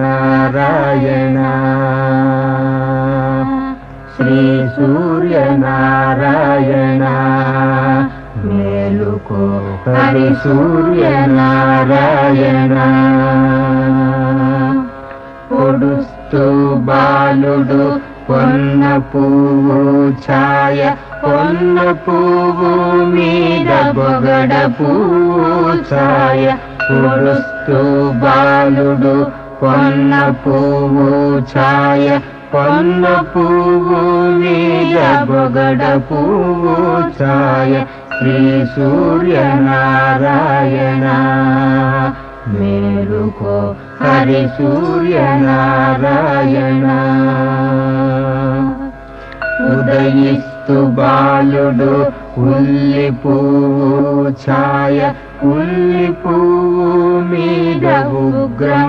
సూర్యనారాయణ శ్రీ సూర్యనారాయణ మేలుకో హరి సూర్యనారాయణ పొడుస్తూ బాలుడు పొన్న పువ్వు ఛాయ పొన్న పువ్వు మీద బొగడ పువ్వు ఛాయ పొడుస్తూ బాలుడు పొన్న పువ్వు ఛాయ పొన్న పువ్వు మీద బొగడ పువ్వు ఛాయ శ్రీ సూర్యనారాయణ మేలుకో హరి సూర్యనారాయణ ఉదయిస్తు బాలుడు ఉల్లి పువ్వు ఛాయ ఉల్లి పువ్వు మీద ఉగ్రం